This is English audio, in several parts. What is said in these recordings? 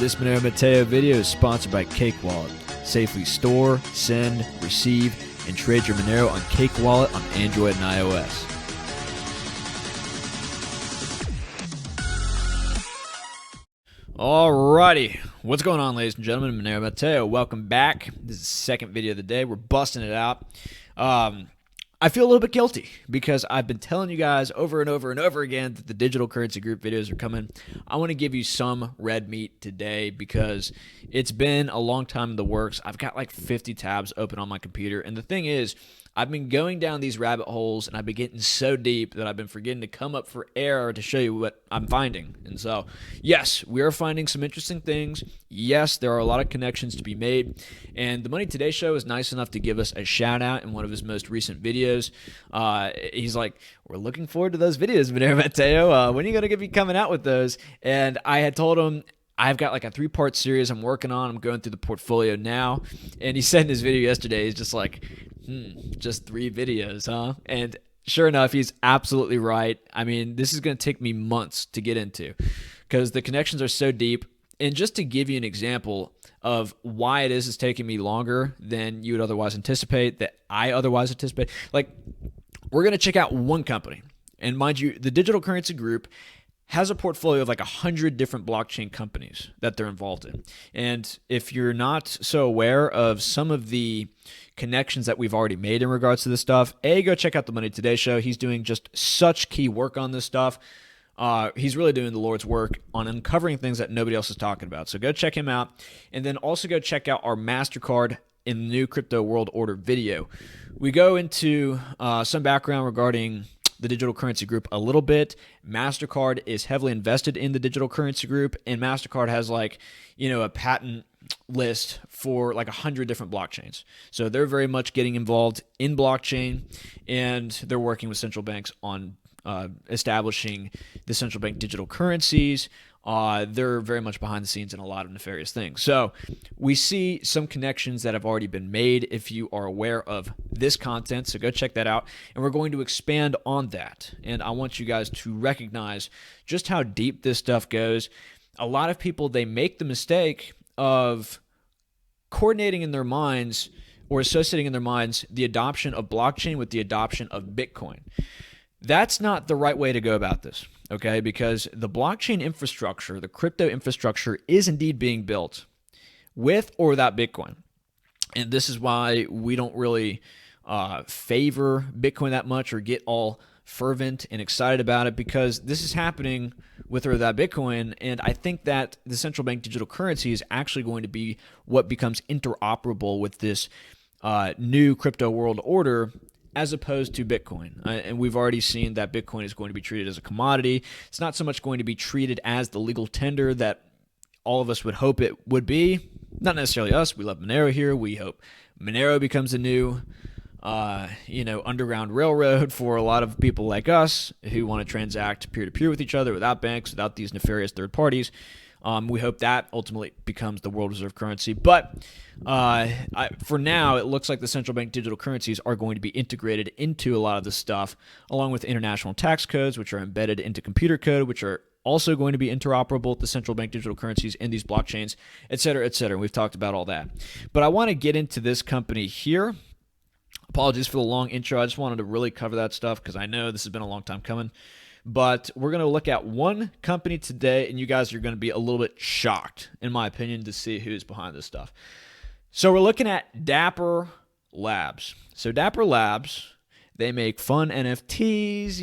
This Monero Matteo video is sponsored by Cake Wallet. Safely store, send, receive, and trade your Monero on Cake Wallet on Android and iOS. Alrighty, what's going on, ladies and gentlemen? Monero Matteo, welcome back. This is the second video of the day. We're busting it out. I feel a little bit guilty because I've been telling you guys over and over and over again that the digital currency group videos are coming. I want to give you some red meat today because it's been a long time in the works. I've got like 50 tabs open on my computer, and the thing is, I've been going down these rabbit holes and I've been getting so deep that I've been forgetting to come up for air to show you what I'm finding. And so, yes, we are finding some interesting things. Yes, there are a lot of connections to be made. And the Money Today Show is nice enough to give us a shout out in one of his most recent videos. He's like, we're looking forward to those videos, Monero Matteo. When are you going to be coming out with those? And I had told him, I've got like a 3-part series I'm working on. I'm going through the portfolio now. And he said in his video yesterday, he's just like, just 3 videos, huh? And sure enough, he's absolutely right. I mean, this is going to take me months to get into because the connections are so deep. And just to give you an example of why it is it's taking me longer than you would otherwise anticipate, that I otherwise anticipate, like we're going to check out one company. And mind you, the digital currency group has a portfolio of like 100 different blockchain companies that they're involved in. And if you're not so aware of some of the connections that we've already made in regards to this stuff, go check out the Money Today Show. He's doing just such key work on this stuff. He's really doing the Lord's work on uncovering things that nobody else is talking about. So go check him out. And then also go check out our MasterCard in the new Crypto World Order video. We go into some background regarding the digital currency group a little bit. MasterCard is heavily invested in the digital currency group, and MasterCard has like, a patent list for like 100 different blockchains. So they're very much getting involved in blockchain, and they're working with central banks on establishing the central bank digital currencies. They're very much behind the scenes in a lot of nefarious things. So we see some connections that have already been made if you are aware of this content. So go check that out. And we're going to expand on that. And I want you guys to recognize just how deep this stuff goes. A lot of people, they make the mistake of coordinating in their minds or associating in their minds the adoption of blockchain with the adoption of Bitcoin. That's not the right way to go about this, okay? Because the blockchain infrastructure, the crypto infrastructure, is indeed being built with or without Bitcoin. And this is why we don't really favor Bitcoin that much or get all fervent and excited about it, because this is happening with or without Bitcoin. And I think that the central bank digital currency is actually going to be what becomes interoperable with this new crypto world order, as opposed to Bitcoin. And we've already seen that Bitcoin is going to be treated as a commodity. It's not so much going to be treated as the legal tender that all of us would hope it would be. Not necessarily us. We love Monero here. We hope Monero becomes a new underground railroad for a lot of people like us who want to transact peer-to-peer with each other without banks, without these nefarious third parties. We hope that ultimately becomes the world reserve currency. But for now, it looks like the central bank digital currencies are going to be integrated into a lot of this stuff, along with international tax codes, which are embedded into computer code, which are also going to be interoperable with the central bank digital currencies in these blockchains, et cetera, et cetera. We've talked about all that. But I want to get into this company here. Apologies for the long intro. I just wanted to really cover that stuff because I know this has been a long time coming. But we're going to look at one company today, and you guys are going to be a little bit shocked, in my opinion, to see who's behind this stuff. So we're looking at Dapper Labs. So Dapper Labs, they make fun NFTs.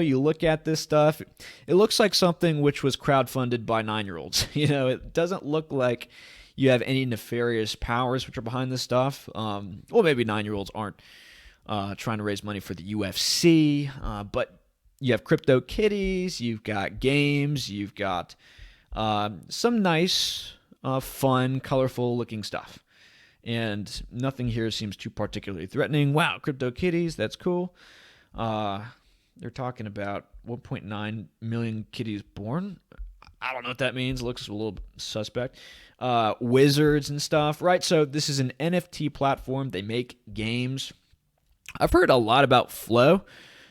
You look at this stuff. It looks like something which was crowdfunded by 9-year-olds. It doesn't look like you have any nefarious powers which are behind this stuff. Well, maybe 9-year-olds aren't trying to raise money for the UFC, but you have crypto kitties, you've got games, you've got some nice, fun, colorful looking stuff. And nothing here seems too particularly threatening. Wow, crypto kitties, that's cool. They're talking about 1.9 million kitties born. I don't know what that means. It looks a little suspect. Wizards and stuff, right? So this is an NFT platform. They make games. I've heard a lot about Flow.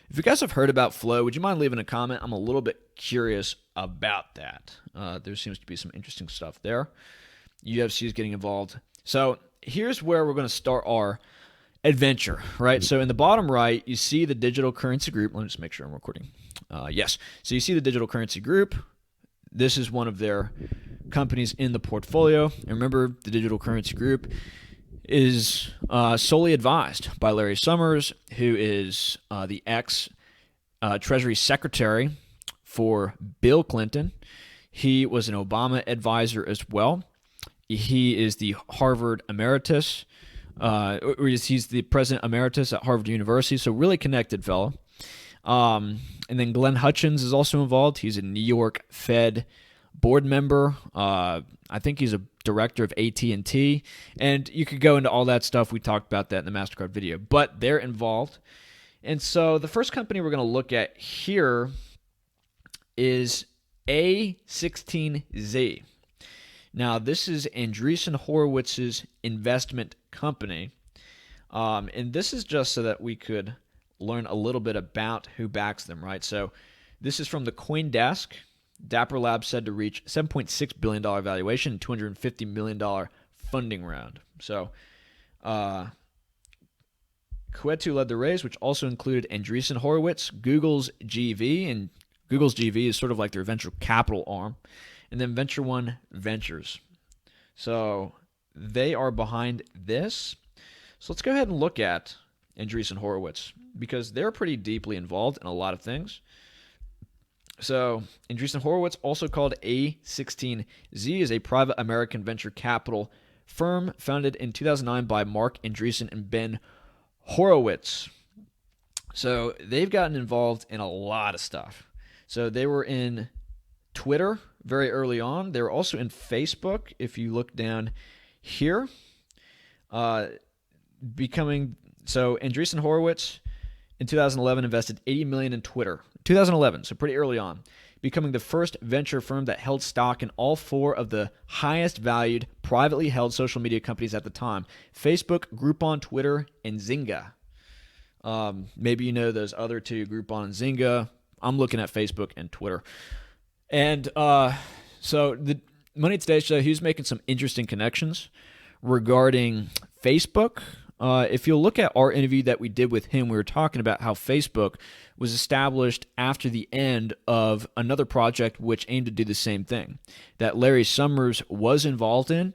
If you guys have heard about Flow, would you mind leaving a comment? I'm a little bit curious about that. There seems to be some interesting stuff there. UFC is getting involved. So here's where we're going to start our adventure, right? So in the bottom right, you see the digital currency group. Let me just make sure I'm recording. Yes. So you see the digital currency group. This is one of their companies in the portfolio. And remember, the digital currency group is solely advised by Larry Summers, who is the ex-Treasury Secretary for Bill Clinton. He was an Obama advisor as well. He is the Harvard emeritus, he's the president emeritus at Harvard University, so really connected fellow. And then Glenn Hutchins is also involved. He's a New York Fed board member. I think he's a director of AT&T, and you could go into all that stuff. We talked about that in the MasterCard video, but they're involved. And so the first company we're going to look at here is A16Z. Now, this is Andreessen Horowitz's investment company, and this is just so that we could learn a little bit about who backs them, right? So this is from the CoinDesk. Dapper Labs said to reach $7.6 billion valuation and $250 million funding round. So Kuetu led the raise, which also included Andreessen Horowitz, Google's GV, and Google's GV is sort of like their venture capital arm, and then Venture One Ventures. So they are behind this. So let's go ahead and look at Andreessen Horowitz, because they're pretty deeply involved in a lot of things. So Andreessen Horowitz, also called A16Z, is a private American venture capital firm founded in 2009 by Mark Andreessen and Ben Horowitz. So they've gotten involved in a lot of stuff. So they were in Twitter very early on. They were also in Facebook, if you look down here. So Andreessen Horowitz in 2011 invested $80 million in Twitter. 2011, so pretty early on, becoming the first venture firm that held stock in all four of the highest valued privately held social media companies at the time: Facebook, Groupon, Twitter, and Zynga. Maybe you know those other two, Groupon and Zynga. I'm looking at Facebook and Twitter. And so the Money Today show, he was making some interesting connections regarding Facebook. If you'll look at our interview that we did with him, we were talking about how Facebook was established after the end of another project which aimed to do the same thing that Larry Summers was involved in.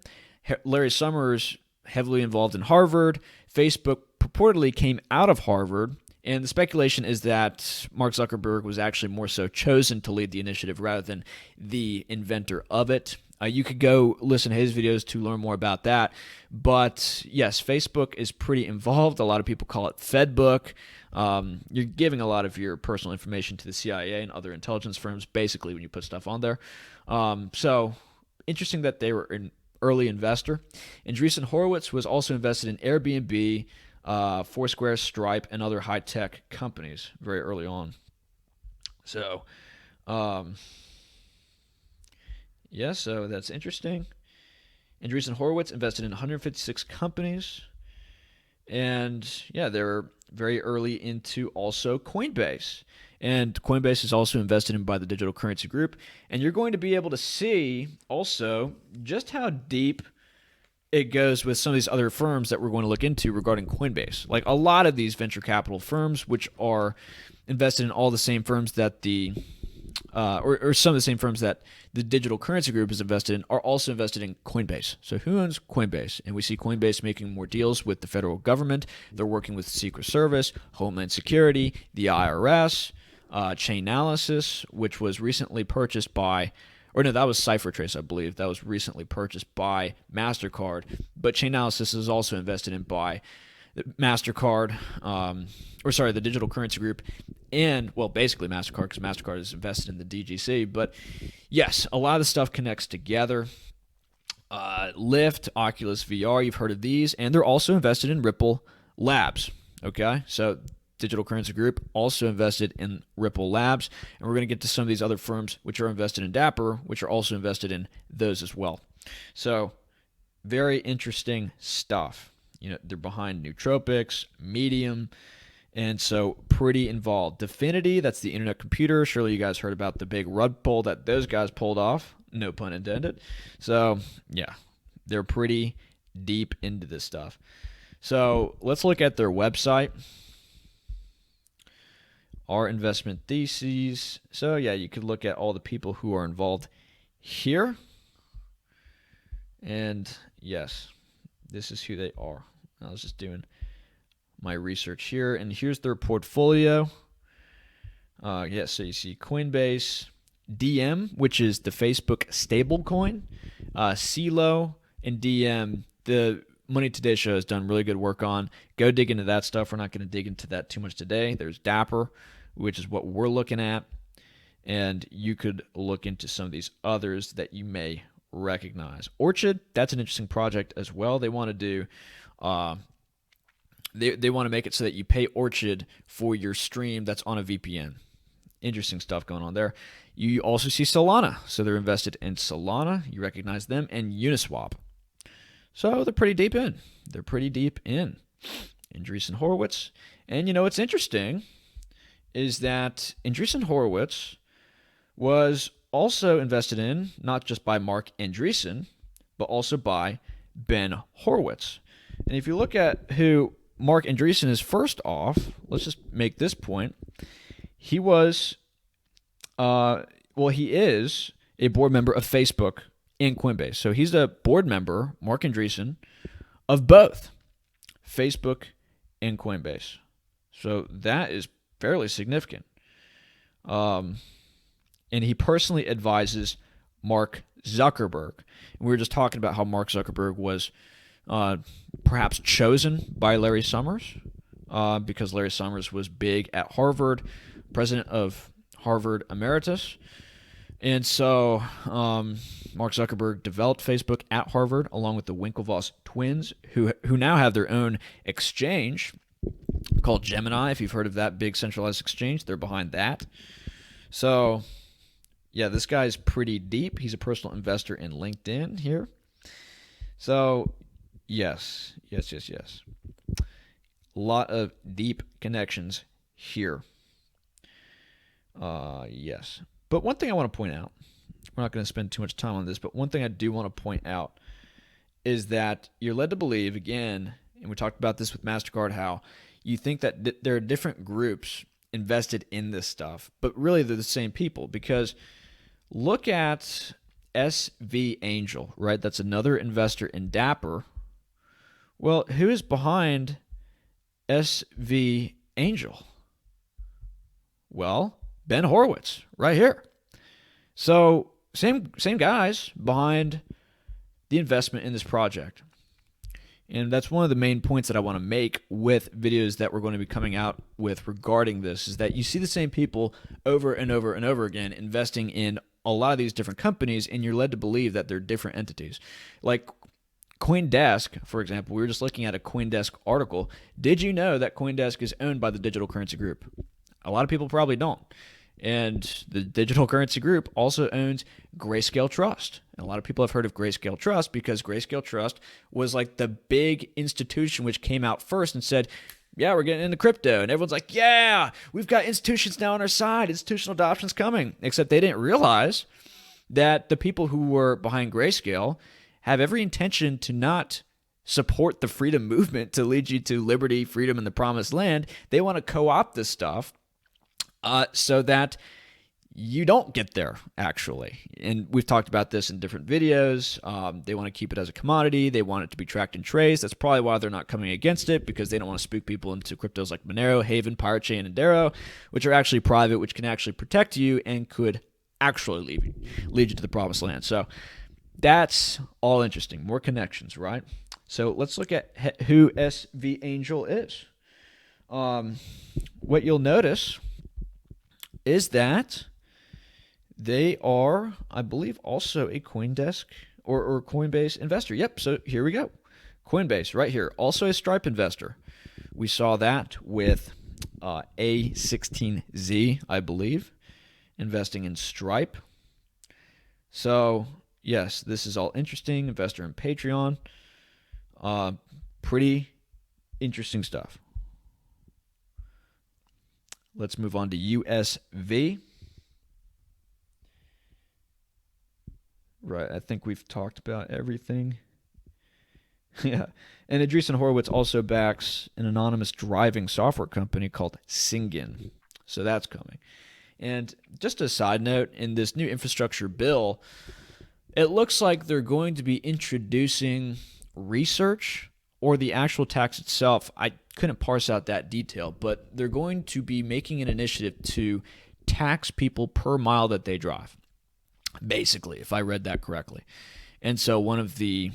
Larry Summers, heavily involved in Harvard. Facebook purportedly came out of Harvard, and the speculation is that Mark Zuckerberg was actually more so chosen to lead the initiative rather than the inventor of it. You could go listen to his videos to learn more about that. But yes, Facebook is pretty involved. A lot of people call it FedBook. You're giving a lot of your personal information to the CIA and other intelligence firms, basically, when you put stuff on there. So interesting that they were an early investor. Andreessen Horowitz was also invested in Airbnb, Foursquare, Stripe, and other high-tech companies very early on. So, yeah, so that's interesting. Andreessen Horowitz invested in 156 companies. And, yeah, they're very early into also Coinbase. And Coinbase is also invested in by the Digital Currency Group. And you're going to be able to see also just how deep it goes with some of these other firms that we're going to look into regarding Coinbase. Like a lot of these venture capital firms, which are invested in all the same firms that or some of the same firms that the Digital Currency Group is invested in, are also invested in Coinbase. So who owns Coinbase? And we see Coinbase making more deals with the federal government. They're working with the Secret Service, Homeland Security, the IRS, Chainalysis, which was recently purchased by, or no, that was CipherTrace, I believe. That was recently purchased by MasterCard. But Chainalysis is also invested in by MasterCard, the Digital Currency Group, and, well, basically MasterCard, because MasterCard is invested in the DGC. But yes, a lot of the stuff connects together. Lyft, Oculus VR, you've heard of these, and they're also invested in Ripple Labs. Okay, so Digital Currency Group also invested in Ripple Labs, and we're going to get to some of these other firms which are invested in Dapper, which are also invested in those as well. So very interesting stuff. You know, they're behind Nootropics, Medium, And so pretty involved. Dfinity, that's the internet computer. Surely you guys heard about the big rug pull that those guys pulled off. No pun intended. So yeah, they're pretty deep into this stuff. So let's look at their website. Our investment theses. So yeah, you could look at all the people who are involved here. And yes, this is who they are. I was just doing my research here, and here's their portfolio. So you see Coinbase, DM, which is the Facebook stablecoin, CeeLo, and DM. The Money Today show has done really good work on. Go dig into that stuff. We're not going to dig into that too much today. There's Dapper, which is what we're looking at, and you could look into some of these others that you may recognize. Orchid, that's an interesting project as well. They want to do They want to make it so that you pay Orchid for your stream that's on a VPN. Interesting stuff going on there. You also see Solana. So they're invested in Solana. You recognize them. And Uniswap. So they're pretty deep in. Andreessen Horowitz. And you know what's interesting is that Andreessen Horowitz was also invested in, not just by Mark Andreessen, but also by Ben Horowitz. And if you look at who Mark Andreessen is, first off, let's just make this point. He was, he is a board member of Facebook and Coinbase. So he's a board member, Mark Andreessen, of both Facebook and Coinbase. So that is fairly significant. And he personally advises Mark Zuckerberg. And we were just talking about how Mark Zuckerberg was perhaps chosen by Larry Summers because Larry Summers was big at Harvard, president of Harvard Emeritus. And so Mark Zuckerberg developed Facebook at Harvard along with the Winklevoss twins, who now have their own exchange called Gemini. If you've heard of that big centralized exchange, they're behind that. So yeah, this guy's pretty deep. He's a personal investor in LinkedIn here. So yes. A lot of deep connections here. Yes. But one thing I want to point out, we're not going to spend too much time on this, but one thing I do want to point out is that you're led to believe, again, and we talked about this with MasterCard, how you think that there are different groups invested in this stuff, but really they're the same people, because look at SV Angel, right? That's another investor in Dapper. Well, who is behind SV Angel? Well, Ben Horowitz, right here. So same guys behind the investment in this project. And that's one of the main points that I want to make with videos that we're going to be coming out with regarding this, is that you see the same people over and over and over again investing in a lot of these different companies, and you're led to believe that they're different entities. Like CoinDesk, for example, we were just looking at a CoinDesk article. Did you know that CoinDesk is owned by the Digital Currency Group? A lot of people probably don't. And the Digital Currency Group also owns Grayscale Trust. And a lot of people have heard of Grayscale Trust because Grayscale Trust was like the big institution which came out first and said, yeah, we're getting into crypto. And everyone's like, yeah, we've got institutions now on our side. Institutional adoption's coming. Except they didn't realize that the people who were behind Grayscale have every intention to not support the freedom movement to lead you to liberty, freedom, and the promised land. They want to co-opt this stuff so that you don't get there, actually. And we've talked about this in different videos. They want to keep it as a commodity. They want it to be tracked and traced. That's probably why they're not coming against it, because they don't want to spook people into cryptos like Monero, Haven, Pirate Chain, and Darrow, which are actually private, which can actually protect you and could actually lead you to the promised land. So that's all interesting. More connections, right? So let's look at who SV Angel is. What you'll notice is that they are, I believe, also a CoinDesk or Coinbase investor. Yep, so here we go. Coinbase, right here. Also a Stripe investor. We saw that with A16Z, I believe, investing in Stripe. So, yes, this is all interesting. Investor in Patreon. Pretty interesting stuff. Let's move on to USV. Right, I think we've talked about everything. Yeah, and Andreessen Horowitz also backs an anonymous driving software company called Singen. So that's coming. And just a side note, in this new infrastructure bill, it looks like they're going to be introducing research or the actual tax itself. I couldn't parse out that detail, but they're going to be making an initiative to tax people per mile that they drive, basically, if I read that correctly. And so one of the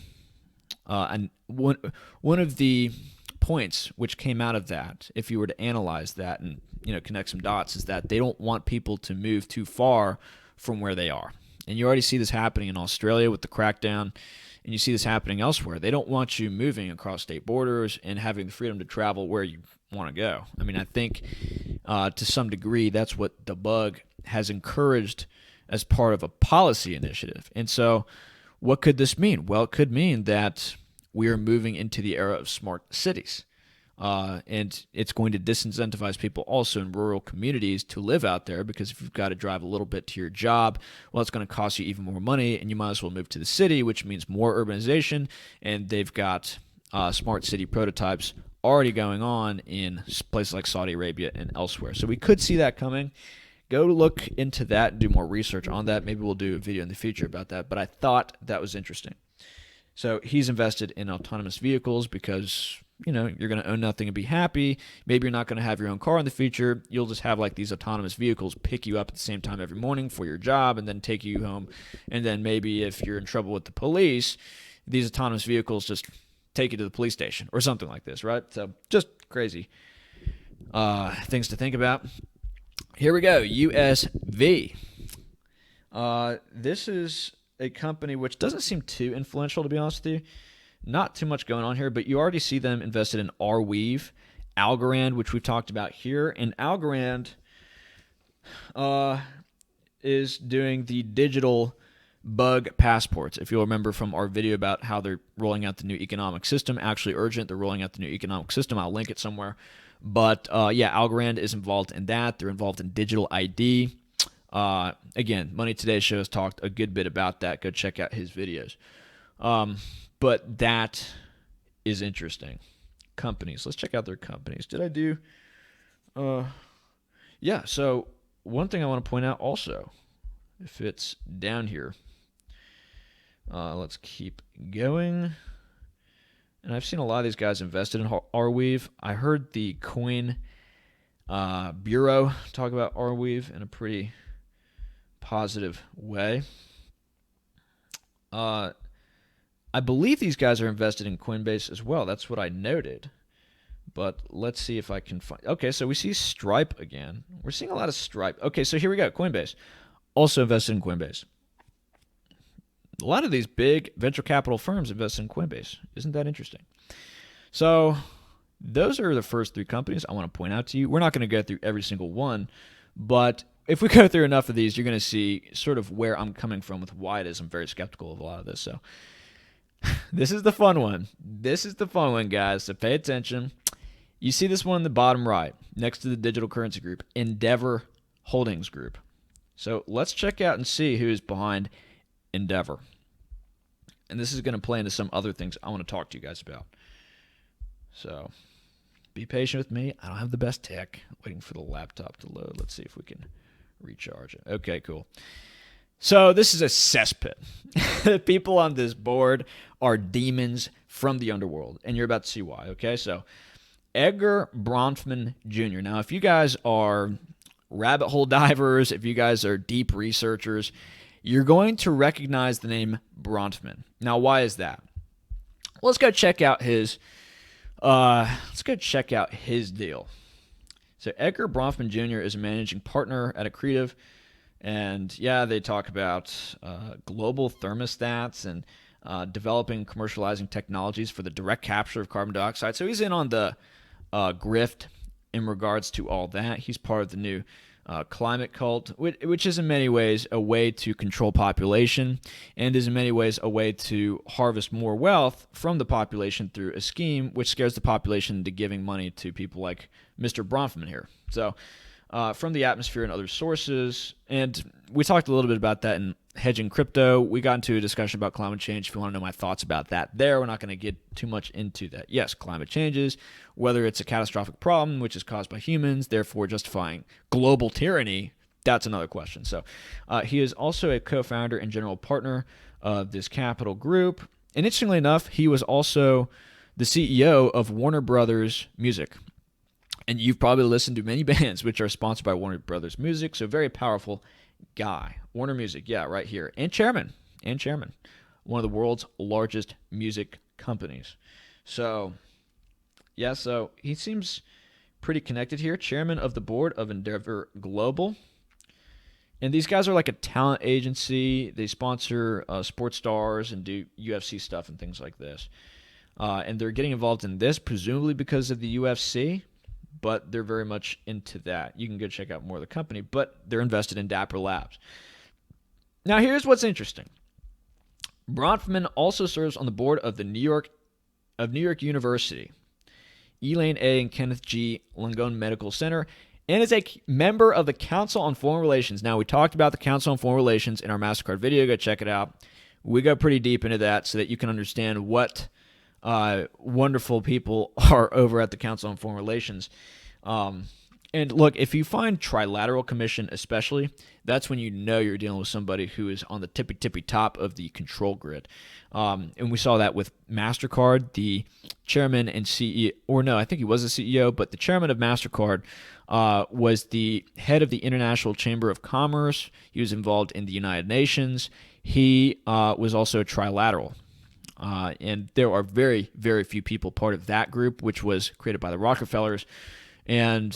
points which came out of that, if you were to analyze that and connect some dots, is that they don't want people to move too far from where they are. And you already see this happening in Australia with the crackdown, and you see this happening elsewhere. They don't want you moving across state borders and having the freedom to travel where you want to go. I mean, I think to some degree that's what the bug has encouraged as part of a policy initiative. And so what could this mean? Well, it could mean that we are moving into the era of smart cities. And it's going to disincentivize people also in rural communities to live out there, because if you've got to drive a little bit to your job, well, it's going to cost you even more money, and you might as well move to the city, which means more urbanization. And they've got smart city prototypes already going on in places like Saudi Arabia and elsewhere. So we could see that coming. Go look into that and do more research on that. Maybe we'll do a video in the future about that, but I thought that was interesting. So he's invested in autonomous vehicles because you're going to own nothing and be happy. Maybe you're not going to have your own car in the future. You'll just have like these autonomous vehicles pick you up at the same time every morning for your job and then take you home. And then maybe if you're in trouble with the police, these autonomous vehicles just take you to the police station or something like this, right? So just crazy things to think about. Here we go, USV. This is a company which doesn't seem too influential, to be honest with you. Not too much going on here, but you already see them invested in Arweave, Algorand, which we've talked about here. And Algorand is doing the digital bug passports. If you'll remember from our video about how they're rolling out the new economic system, actually urgent, they're rolling out the new economic system. I'll link it somewhere. But yeah, Algorand is involved in that. They're involved in digital ID. Again, Money Today Show has talked a good bit about that. Go check out his videos. But that is interesting. Companies. Let's check out their companies. Did I do? Yeah, so one thing I want to point out also, if it's down here, let's keep going. And I've seen a lot of these guys invested in Arweave. I heard the Coin Bureau talk about Arweave in a pretty positive way. I believe these guys are invested in Coinbase as well. That's what I noted. But let's see if I can find... Okay, so we see Stripe again. We're seeing a lot of Stripe. Okay, so here we go. Coinbase. Also invested in Coinbase. A lot of these big venture capital firms invest in Coinbase. Isn't that interesting? So those are the first three companies I want to point out to you. We're not going to go through every single one, but if we go through enough of these, you're going to see sort of where I'm coming from with why it is I'm very skeptical of a lot of this. So this is the fun one. This is the fun one, guys, so pay attention. You see this one in the bottom right, next to the digital currency group, Endeavor Holdings Group. So let's check out and see who's behind Endeavor. And this is going to play into some other things I want to talk to you guys about. So be patient with me. I don't have the best tech. Waiting for the laptop to load. Let's see if we can recharge it. Okay, cool. So this is a cesspit. The people on this board are demons from the underworld, and you're about to see why. Okay, so Edgar Bronfman Jr. Now, if you guys are rabbit hole divers, if you guys are deep researchers, you're going to recognize the name Bronfman. Now, why is that? Well, let's go check out his deal. So Edgar Bronfman Jr. is a managing partner at Accretive. And yeah, they talk about global thermostats and developing, commercializing technologies for the direct capture of carbon dioxide. So he's in on the grift in regards to all that. He's part of the new climate cult, which is in many ways a way to control population and is in many ways a way to harvest more wealth from the population through a scheme which scares the population into giving money to people like Mr. Bronfman here. So from the atmosphere and other sources. And we talked a little bit about that in Hedging Crypto. We got into a discussion about climate change. If you want to know my thoughts about that there, we're not going to get too much into that. Yes, climate changes, whether it's a catastrophic problem, which is caused by humans, therefore justifying global tyranny, that's another question. So he is also a co-founder and general partner of this capital group. And interestingly enough, he was also the CEO of Warner Brothers Music. And you've probably listened to many bands which are sponsored by Warner Brothers Music. So very powerful guy. Warner Music, yeah, right here. And chairman. One of the world's largest music companies. So, yeah, so he seems pretty connected here. Chairman of the board of Endeavor Global. And these guys are like a talent agency. They sponsor sports stars and do UFC stuff and things like this. And they're getting involved in this, presumably because of the UFC. But they're very much into that. You can go check out more of the company, but they're invested in Dapper Labs. Now, here's what's interesting. Bronfman also serves on the board of New York University, Elaine A. and Kenneth G. Langone Medical Center, and is a member of the Council on Foreign Relations. Now, we talked about the Council on Foreign Relations in our MasterCard video. Go check it out. We go pretty deep into that so that you can understand what wonderful people are over at the Council on Foreign Relations. And look, if you find Trilateral Commission especially, that's when you know you're dealing with somebody who is on the tippy top of the control grid. And we saw that with MasterCard, the chairman and CEO, or no, I think he was the CEO, but the chairman of MasterCard was the head of the International Chamber of Commerce. He was involved in the United Nations. He was also a trilateral. And there are very, very few people part of that group, which was created by the Rockefellers. And,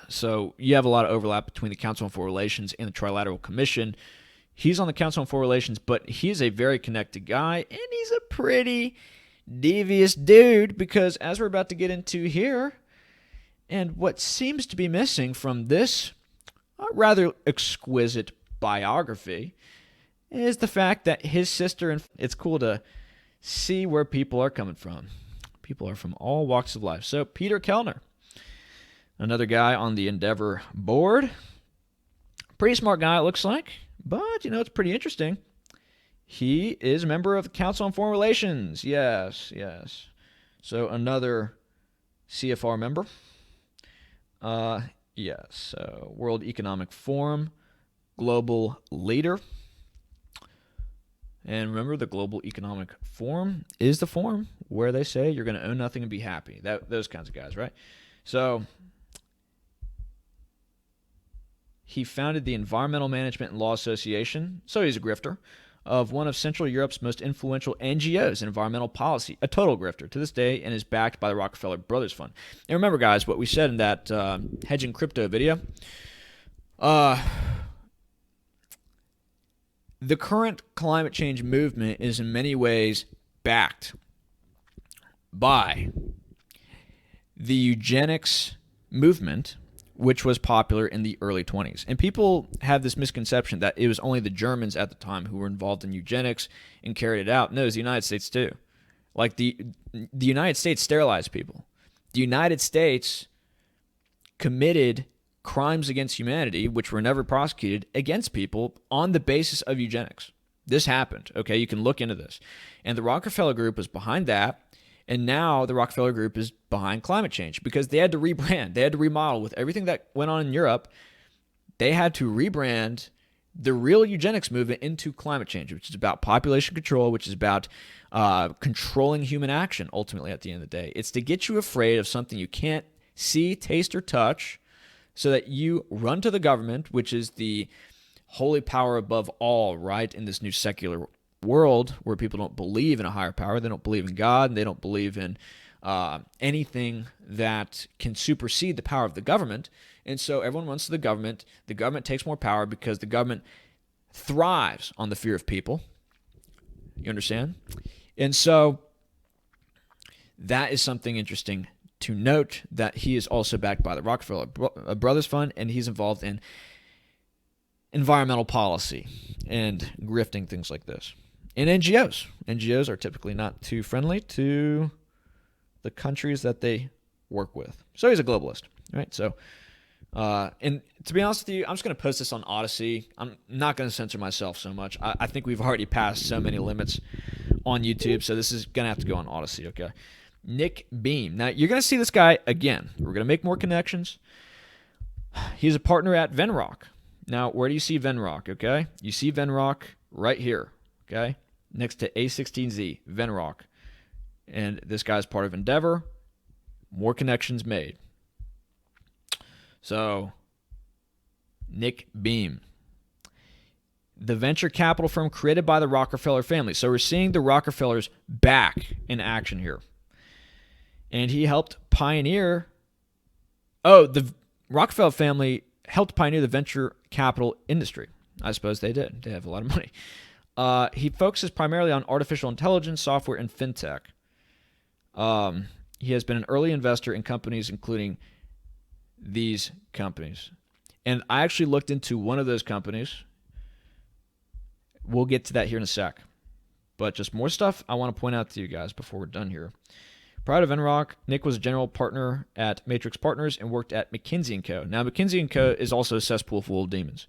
so you have a lot of overlap between the Council on Foreign Relations and the Trilateral Commission. He's on the Council on Foreign Relations, but he's a very connected guy, and he's a pretty devious dude, because as we're about to get into here, and what seems to be missing from this rather exquisite biography is the fact that his sister, and it's cool to see where people are coming from. People are from all walks of life. So Peter Kellner, another guy on the Endeavor board. Pretty smart guy, it looks like. But, it's pretty interesting. He is a member of the Council on Foreign Relations. Yes. So another CFR member. So World Economic Forum, global leader. And remember, the Global Economic Forum is the forum where they say you're going to own nothing and be happy. Those kinds of guys, right? So he founded the Environmental Management and Law Association, so he's a grifter, of one of Central Europe's most influential NGOs in environmental policy, a total grifter to this day, and is backed by the Rockefeller Brothers Fund. And remember, guys, what we said in that Hedging Crypto video, the current climate change movement is in many ways backed by the eugenics movement, which was popular in the early 20s. And people have this misconception that it was only the Germans at the time who were involved in eugenics and carried it out. No, it was the United States too. Like the United States sterilized people. The United States committed crimes against humanity, which were never prosecuted, against people on the basis of eugenics. This happened, okay? You can look into this. And the Rockefeller Group was behind that, and now the Rockefeller Group is behind climate change because they had to rebrand. They had to remodel with everything that went on in Europe. They had to rebrand the real eugenics movement into climate change, which is about population control, which is about controlling human action, ultimately, at the end of the day. It's to get you afraid of something you can't see, taste, or touch, so that you run to the government, which is the holy power above all, right, in this new secular world where people don't believe in a higher power. They don't believe in God, and they don't believe in anything that can supersede the power of the government. And so everyone runs to the government. The government takes more power because the government thrives on the fear of people. You understand? And so that is something interesting to note, that he is also backed by the Rockefeller Brothers Fund, and he's involved in environmental policy and grifting, things like this. And NGOs. NGOs are typically not too friendly to the countries that they work with. So he's a globalist, right? So, and to be honest with you, I'm just going to post this on Odysee. I'm not going to censor myself so much. I think we've already passed so many limits on YouTube, so this is going to have to go on Odysee, okay? Nick Beam. Now, you're going to see this guy again. We're going to make more connections. He's a partner at Venrock. Now, where do you see Venrock, okay? You see Venrock right here, okay? Next to A16Z, Venrock. And this guy's part of Endeavor. More connections made. So, Nick Beam. The venture capital firm created by the Rockefeller family. So we're seeing the Rockefellers back in action here. And he helped pioneer... Oh, the Rockefeller family helped pioneer the venture capital industry. I suppose they did. They have a lot of money. He focuses primarily on artificial intelligence, software, and fintech. He has been an early investor in companies including these companies. And I actually looked into one of those companies. We'll get to that here in a sec. But just more stuff I want to point out to you guys before we're done here. Prior to Venrock, Nick was a general partner at Matrix Partners and worked at McKinsey & Co. Now, McKinsey & Co. is also a cesspool full of demons.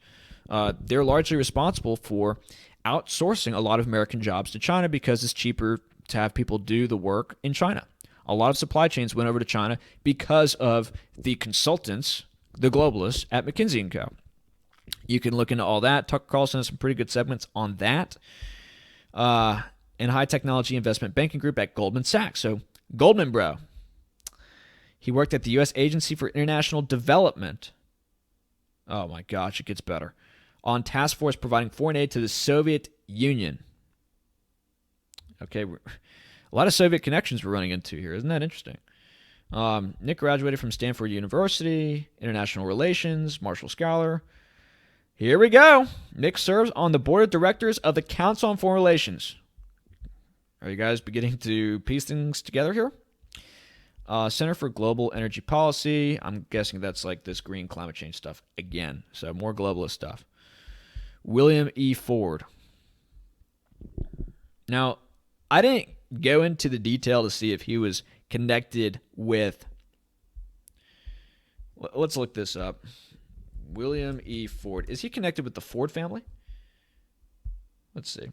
They're largely responsible for outsourcing a lot of American jobs to China because it's cheaper to have people do the work in China. A lot of supply chains went over to China because of the consultants, the globalists at McKinsey & Co. You can look into all that. Tucker Carlson has some pretty good segments on that. And high technology investment banking group at Goldman Sachs. So Goldman bro. He worked at the U.S. Agency for International Development. Oh my gosh, it gets better. On task force providing foreign aid to the Soviet Union. Okay, a lot of Soviet connections we're running into here. Isn't that interesting? Nick graduated from Stanford University, International Relations, Marshall Scholar. Here we go. Nick serves on the board of directors of the Council on Foreign Relations. Are you guys beginning to piece things together here? Center for Global Energy Policy. I'm guessing that's like this green climate change stuff again. So more globalist stuff. William E. Ford. Now, I didn't go into the detail to see if he was connected with... Let's look this up. William E. Ford. Is he connected with the Ford family? Let's see.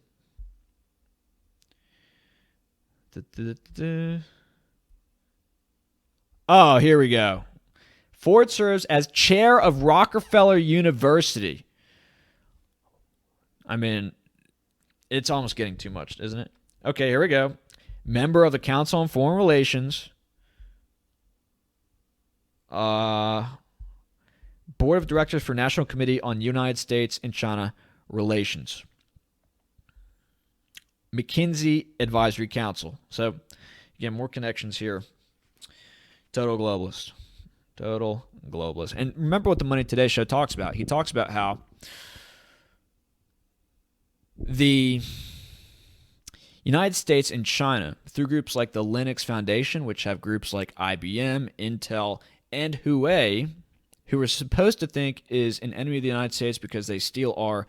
Oh, here we go. Ford serves as chair of Rockefeller University. I mean, it's almost getting too much, isn't it? Okay, here we go. Member of the Council on Foreign Relations. Board of Directors for National Committee on United States and China Relations. McKinsey Advisory Council. So, again, more connections here. Total globalist. Total globalist. And remember what the Money Today show talks about. He talks about how the United States and China, through groups like the Linux Foundation, which have groups like IBM, Intel, and Huawei, who we're supposed to think is an enemy of the United States because they steal our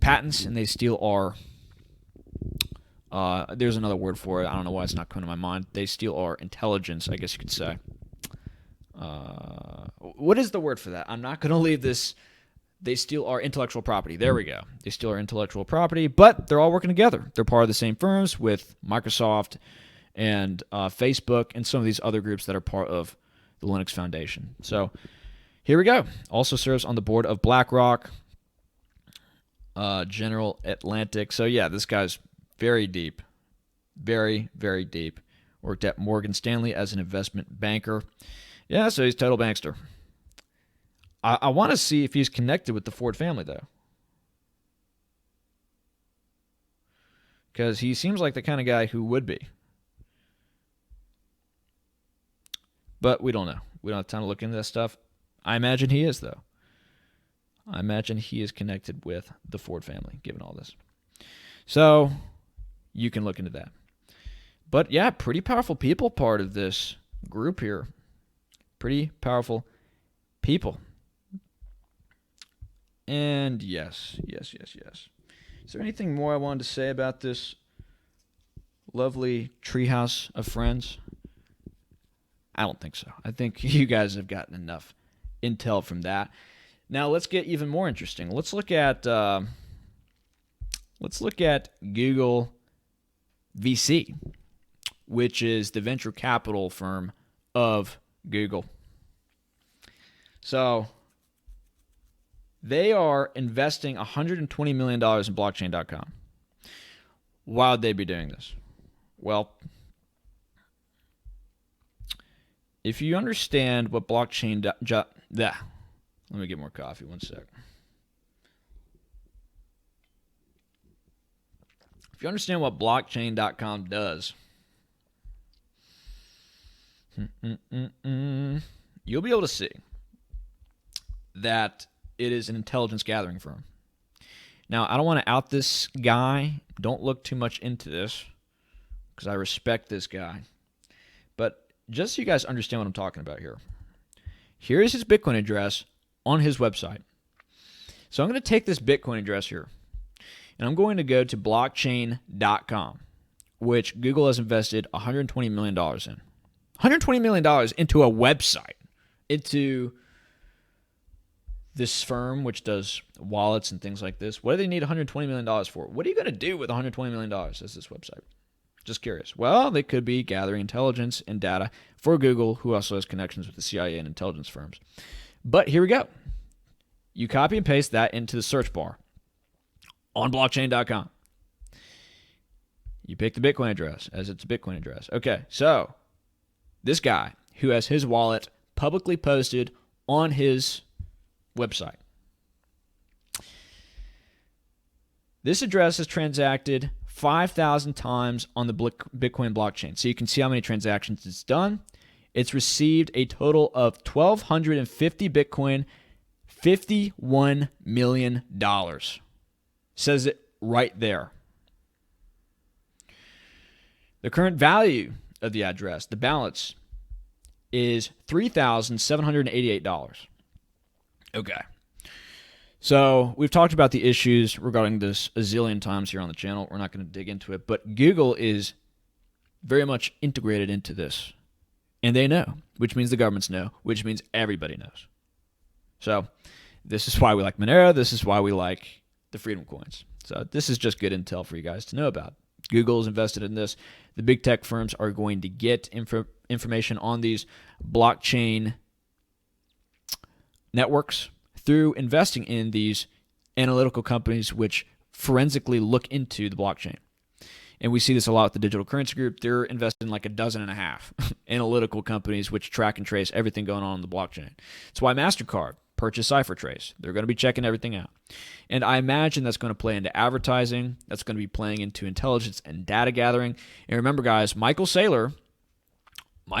patents and they steal our... there's another word for it. I don't know why it's not coming to my mind. They steal our intelligence, I guess you could say. What is the word for that? I'm not going to leave this... They steal our intellectual property. There we go. They steal our intellectual property, but they're all working together. They're part of the same firms with Microsoft and Facebook and some of these other groups that are part of the Linux Foundation. So here we go. Also serves on the board of BlackRock, General Atlantic. So yeah, this guy's very deep. Very, very deep. Worked at Morgan Stanley as an investment banker. Yeah, so he's total bankster. I want to see if he's connected with the Ford family, though. Because he seems like the kind of guy who would be. But we don't know. We don't have time to look into that stuff. I imagine he is, though. I imagine he is connected with the Ford family, given all this. So, you can look into that. But yeah, pretty powerful people part of this group here. Pretty powerful people. And yes. Is there anything more I wanted to say about this lovely treehouse of friends? I don't think so. I think you guys have gotten enough intel from that. Now let's get even more interesting. Let's look at Google VC, which is the venture capital firm of Google. So they are investing $120 million in blockchain.com. Why would they be doing this? Well, if you understand what blockchain... Let me get more coffee. One sec. If you understand what blockchain.com does, you'll be able to see that it is an intelligence gathering firm. Now, I don't want to out this guy. Don't look too much into this because I respect this guy. But just so you guys understand what I'm talking about here, here is his Bitcoin address on his website. So I'm going to take this Bitcoin address here, and I'm going to go to blockchain.com, which Google has invested $120 million in. $120 million into a website, into this firm which does wallets and things like this. What do they need $120 million for? What are you going to do with $120 million as this website? Just curious. Well, they could be gathering intelligence and data for Google, who also has connections with the CIA and intelligence firms. But here we go. You copy and paste that into the search bar on blockchain.com. You pick the Bitcoin address as it's a Bitcoin address. Okay, so this guy who has his wallet publicly posted on his website. This address is transacted 5,000 times on the Bitcoin blockchain. So you can see how many transactions it's done. It's received a total of 1,250 Bitcoin, $51 million. Says it right there. The current value of the address, the balance, is $3,788. Okay. So we've talked about the issues regarding this a zillion times here on the channel. We're not going to dig into it, but Google is very much integrated into this. And they know, which means the governments know, which means everybody knows. So this is why we like Monero. This is why we like the Freedom Coins. So this is just good intel for you guys to know about. Google is invested in this. The big tech firms are going to get information on these blockchain networks through investing in these analytical companies which forensically look into the blockchain. And we see this a lot with the Digital Currency Group. They're invested in like 12 analytical companies which track and trace everything going on the blockchain. That's why MasterCard purchased CipherTrace. They're going to be checking everything out. And I imagine that's going to play into advertising. That's going to be playing into intelligence and data gathering. And remember, guys, Michael Saylor, let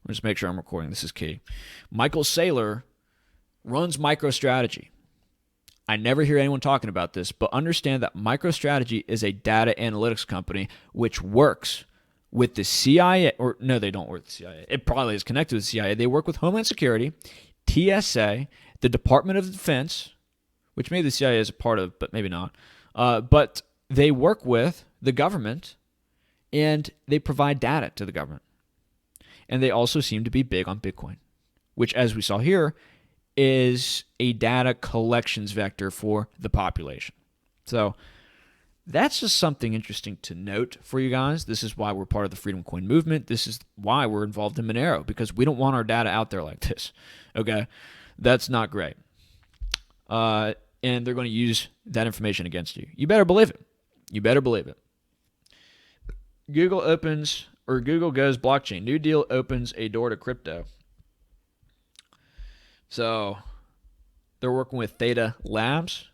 me just make sure I'm recording. This is key. Michael Saylor runs MicroStrategy. I never hear anyone talking about this, but understand that MicroStrategy is a data analytics company which works with the CIA, or no, they don't work with the CIA. It probably is connected with the CIA. They work with Homeland Security, TSA, the Department of Defense, which maybe the CIA is a part of, but maybe not. But they work with the government, and they provide data to the government. And they also seem to be big on Bitcoin, which, as we saw here, is a data collections vector for the population. So that's just something interesting to note for you guys. This is why we're part of the Freedom Coin movement. This is why we're involved in Monero, because we don't want our data out there like this. Okay? That's not great. And they're going to use that information against you. You better believe it. You better believe it. Google goes blockchain. New deal opens a door to crypto. So they're working with Dapper Labs,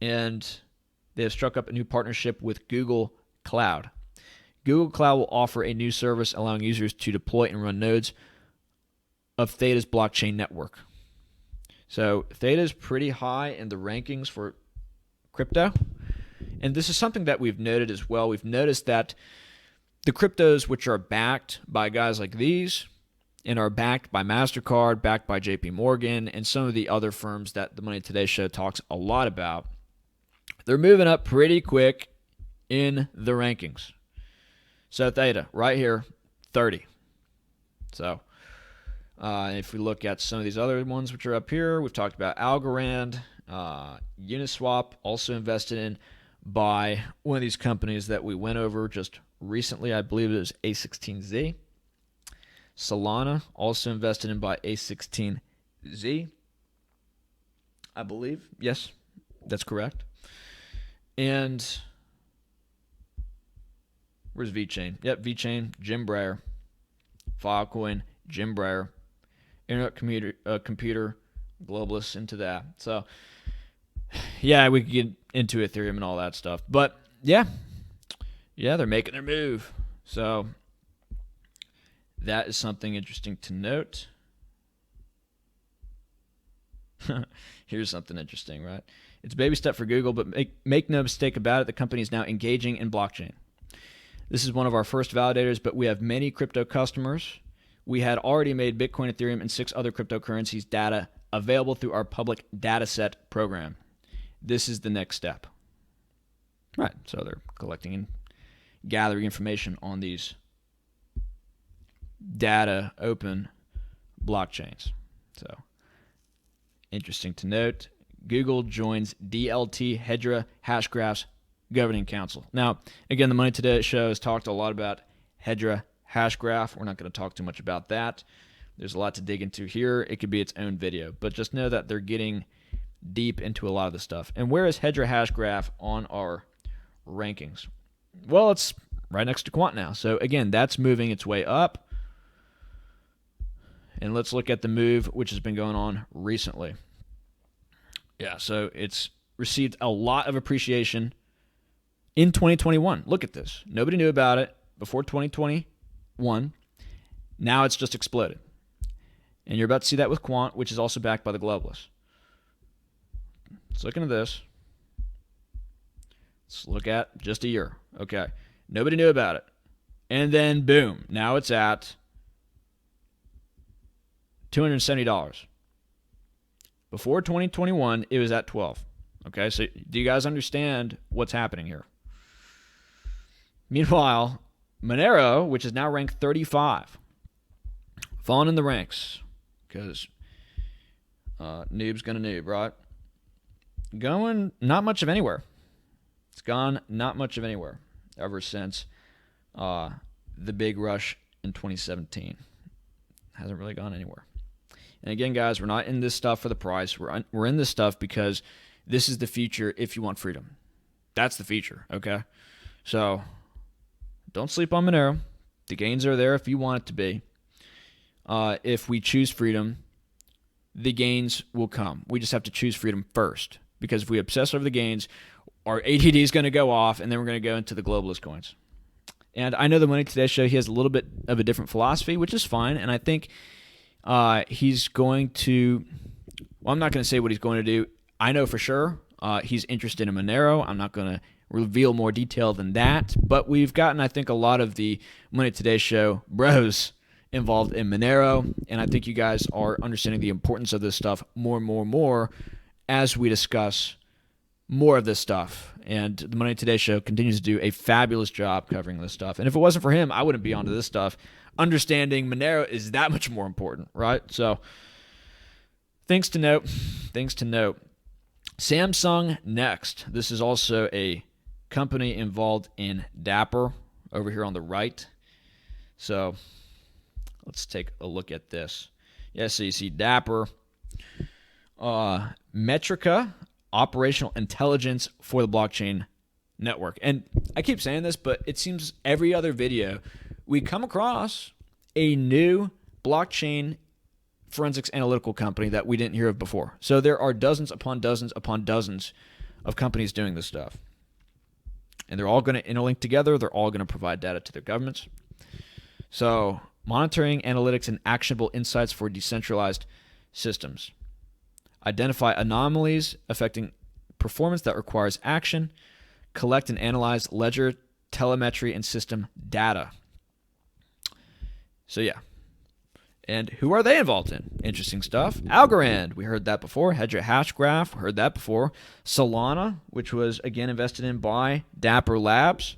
and they have struck up a new partnership with Google Cloud. Google Cloud will offer a new service allowing users to deploy and run nodes of Theta's blockchain network. So Theta is pretty high in the rankings for crypto, and this is something that we've noted as well. We've noticed that the cryptos which are backed by guys like these and are backed by MasterCard, backed by JP Morgan, and some of the other firms that the Money Today show talks a lot about, they're moving up pretty quick in the rankings. So Theta, right here, 30. So if we look at some of these other ones which are up here, we've talked about Algorand, Uniswap, also invested in by one of these companies that we went over just recently. I believe it was A16Z. Solana, also invested in by A16Z, I believe. Yes, that's correct. And where's VeChain? Yep, VeChain, Jim Breyer. Filecoin, Jim Breyer. Internet computer globalists into that. So, yeah, we could get into Ethereum and all that stuff. But, yeah, they're making their move. So, that is something interesting to note. Here's something interesting, right? It's a baby step for Google, but make no mistake about it, the company is now engaging in blockchain. This is one of our first validators, but we have many crypto customers. We had already made Bitcoin, Ethereum, and 6 other cryptocurrencies data available through our public dataset program. This is the next step. Right, so they're collecting and gathering information on these data open blockchains. So, interesting to note. Google joins DLT Hedera Hashgraphs Governing Council. Now, again, the Money Today show has talked a lot about Hedera Hashgraph. We're not going to talk too much about that. There's a lot to dig into here. It could be its own video, but just know that they're getting deep into a lot of the stuff. And where is Hedera Hashgraph on our rankings? Well, it's right next to Quant now. So again, that's moving its way up. And let's look at the move which has been going on recently. Yeah, so it's received a lot of appreciation in 2021. Look at this. Nobody knew about it before 2021. Now it's just exploded. And you're about to see that with Quant, which is also backed by the globalists. Let's look into this. Let's look at just a year. Okay. Nobody knew about it. And then, boom, now it's at $270. Before 2021, it was at 12. Okay, so do you guys understand what's happening here? Meanwhile, Monero, which is now ranked 35, falling in the ranks because noob's gonna noob, right? Going not much of anywhere. It's gone not much of anywhere ever since the big rush in 2017. Hasn't really gone anywhere. And again, guys, we're not in this stuff for the price. We're in this stuff because this is the future if you want freedom. That's the future, okay? So don't sleep on Monero. The gains are there if you want it to be. If we choose freedom, the gains will come. We just have to choose freedom first, because if we obsess over the gains, our ADD is going to go off, and then we're going to go into the globalist coins. And I know the Money Today show, he has a little bit of a different philosophy, which is fine, and I think he's going to, well, I'm not going to say what he's going to do. I know for sure he's interested in Monero. I'm not going to reveal more detail than that, but we've gotten, I think, a lot of the Money Today show bros involved in Monero, and I think you guys are understanding the importance of this stuff more and more and more as we discuss more of this stuff. And the Money Today show continues to do a fabulous job covering this stuff. And if it wasn't for him, I wouldn't be onto this stuff. Understanding Monero is that much more important, right? So things to note. Samsung next. This is also a company involved in Dapper over here on the right. So let's take a look at this. Yes, so you see Dapper. Metrica, operational intelligence for the blockchain network. And I keep saying this, but it seems every other video we come across a new blockchain forensics analytical company that we didn't hear of before. So there are dozens upon dozens upon dozens of companies doing this stuff. And they're all going to interlink together. They're all going to provide data to their governments. So monitoring, analytics, and actionable insights for decentralized systems. Identify anomalies affecting performance that requires action. Collect and analyze ledger, telemetry, and system data. So yeah. And who are they involved in? Interesting stuff. Algorand, we heard that before. Hedera Hashgraph, we heard that before. Solana, which was again invested in by Dapper Labs.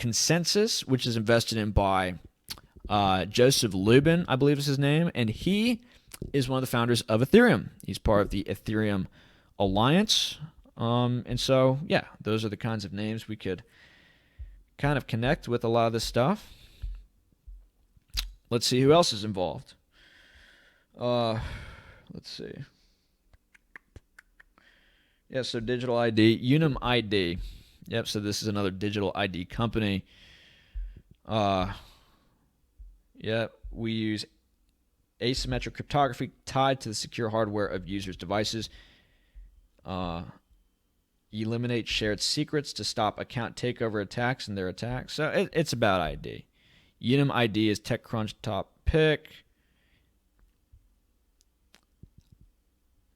Consensus, which is invested in by Joseph Lubin, I believe is his name, and he is one of the founders of Ethereum. He's part of the Ethereum Alliance. And so, yeah, those are the kinds of names we could kind of connect with a lot of this stuff. Let's see who else is involved. Let's see. Yeah, so digital ID, Unum ID. Yep, so this is another digital ID company. Yeah, we use asymmetric cryptography tied to the secure hardware of users' devices. Eliminate shared secrets to stop account takeover attacks and their attacks. So it's about ID. Unum ID is TechCrunch top pick.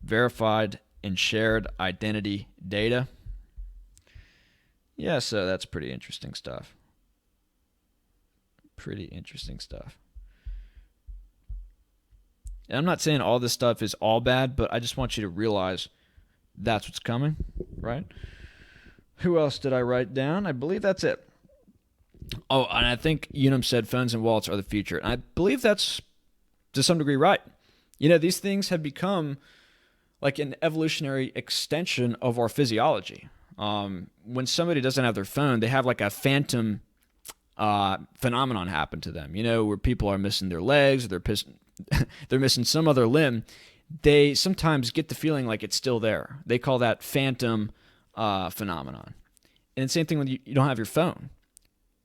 Verified and shared identity data. Yeah, so that's pretty interesting stuff. Pretty interesting stuff. And I'm not saying all this stuff is all bad, but I just want you to realize that's what's coming, right? Who else did I write down? I believe that's it. Oh, and I think Unum said phones and wallets are the future. And I believe that's to some degree right. You know, these things have become like an evolutionary extension of our physiology. When somebody doesn't have their phone, they have like a phantom phenomenon happen to them, you know, where people are missing their legs or they're missing some other limb. They sometimes get the feeling like it's still there. They call that phantom phenomenon. And the same thing when you don't have your phone.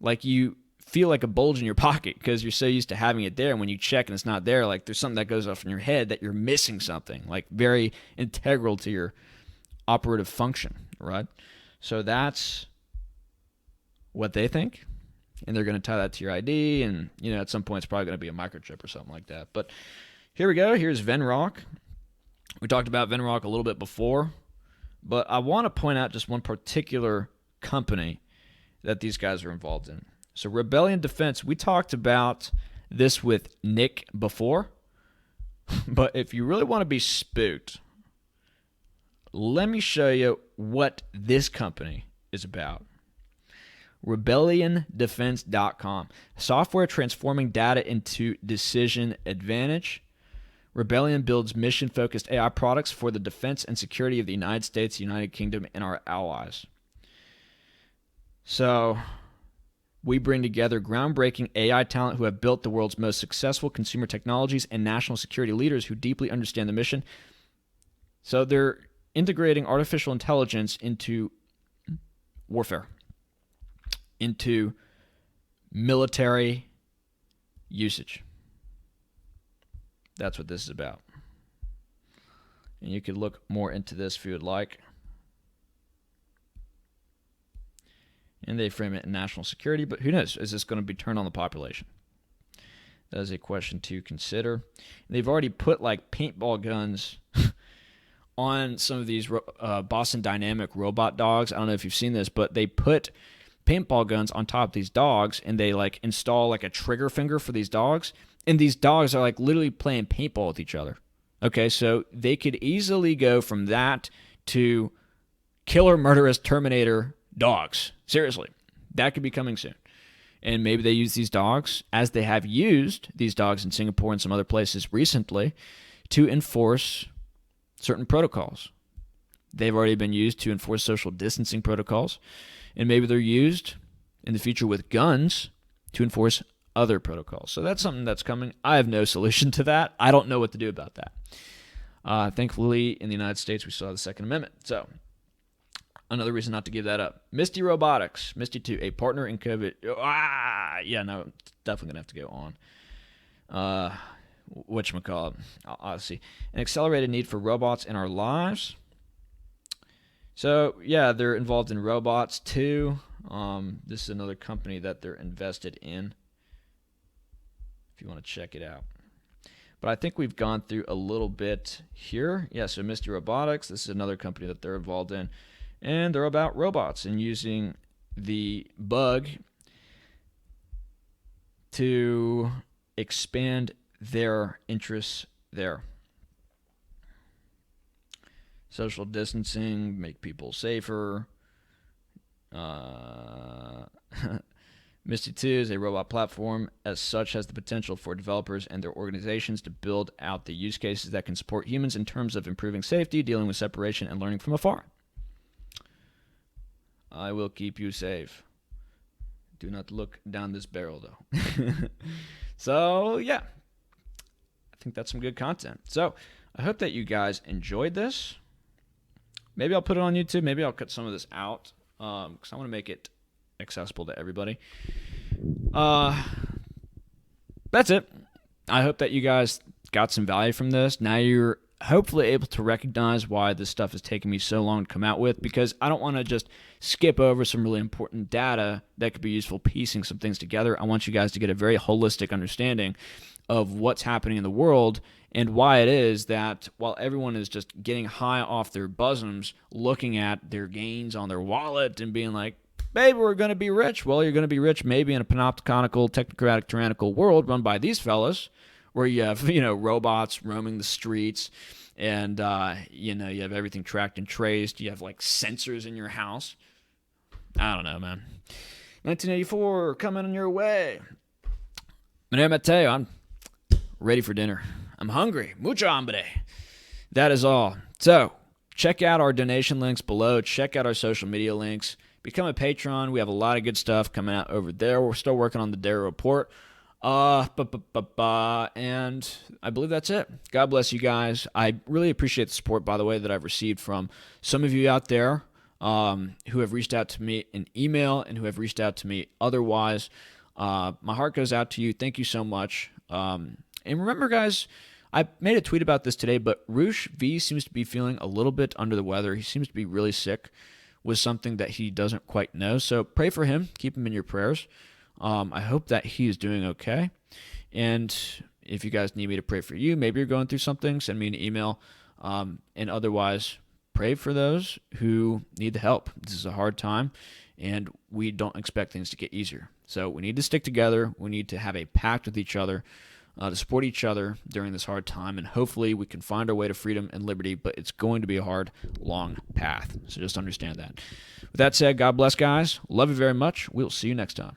Like you feel like a bulge in your pocket because you're so used to having it there. And when you check and it's not there, like there's something that goes off in your head that you're missing something, like very integral to your operative function, right? So that's what they think. And they're going to tie that to your ID. And, you know, at some point it's probably going to be a microchip or something like that. But here we go. Here's Venrock. We talked about Venrock a little bit before. But I want to point out just one particular company that these guys are involved in. So Rebellion Defense, we talked about this with Nick before. But if you really want to be spooked, let me show you what this company is about. RebellionDefense.com. Software transforming data into decision advantage. Rebellion builds mission-focused AI products for the defense and security of the United States, United Kingdom, and our allies. So we bring together groundbreaking AI talent who have built the world's most successful consumer technologies and national security leaders who deeply understand the mission. So they're integrating artificial intelligence into warfare, into military usage. That's what this is about. And you could look more into this if you would like. And they frame it in national security, but who knows? Is this going to be turned on the population? That is a question to consider. And they've already put like paintball guns on some of these Boston Dynamic robot dogs. I don't know if you've seen this, but they put paintball guns on top of these dogs, and they like install like a trigger finger for these dogs. And these dogs are like literally playing paintball with each other. Okay, so they could easily go from that to killer, murderous, Terminator dogs. Seriously, that could be coming soon. And maybe they use these dogs, as they have used these dogs in Singapore and some other places recently, to enforce certain protocols. They've already been used to enforce social distancing protocols. And maybe they're used in the future with guns to enforce other protocols. So that's something that's coming. I have no solution to that. I don't know what to do about that. Thankfully, in the United States, we still have the Second Amendment. So another reason not to give that up. Misty Robotics. Misty 2, a partner in COVID. Yeah, no, definitely going to have to go on. Whatchamacallit. I'll see. An accelerated need for robots in our lives. So, yeah, they're involved in robots too. This is another company that they're invested in, if you want to check it out. But I think we've gone through a little bit here. Yeah, so Misty Robotics, this is another company that they're involved in. And they're about robots and using the bug to expand their interests there. Social distancing, make people safer. Misty 2 is a robot platform. As such, has the potential for developers and their organizations to build out the use cases that can support humans in terms of improving safety, dealing with separation, and learning from afar. I will keep you safe. Do not look down this barrel, though. So, yeah. I think that's some good content. So, I hope that you guys enjoyed this. Maybe I'll put it on YouTube. Maybe I'll cut some of this out because I want to make it accessible to everybody. That's it. I hope that you guys got some value from this. Now you're hopefully able to recognize why this stuff is taking me so long to come out with, because I don't want to just skip over some really important data that could be useful piecing some things together. I want you guys to get a very holistic understanding of what's happening in the world and why it is that while everyone is just getting high off their bosoms, looking at their gains on their wallet and being like, baby, we're going to be rich. Well, you're going to be rich maybe in a panopticonical, technocratic, tyrannical world run by these fellas, where you have, robots roaming the streets, and, you have everything tracked and traced. You have, sensors in your house. I don't know, man. 1984, coming on your way. Monero Matteo, I'm ready for dinner. I'm hungry. Mucho hambre. That is all. So, check out our donation links below. Check out our social media links. Become a patron. We have a lot of good stuff coming out over there. We're still working on the Dare report. And I believe that's it. God bless you guys. I really appreciate the support, by the way, that I've received from some of you out there who have reached out to me in email and who have reached out to me otherwise. My heart goes out to you. Thank you so much. And remember, guys, I made a tweet about this today, but Roosh V seems to be feeling a little bit under the weather. He seems to be really sick with something that he doesn't quite know. So pray for him. Keep him in your prayers. I hope that he is doing okay. And if you guys need me to pray for you, maybe you're going through something, send me an email. And otherwise, pray for those who need the help. This is a hard time, and we don't expect things to get easier. So we need to stick together. We need to have a pact with each other to support each other during this hard time, and hopefully we can find our way to freedom and liberty, but it's going to be a hard, long path. So just understand that. With that said, God bless, guys. Love you very much. We'll see you next time.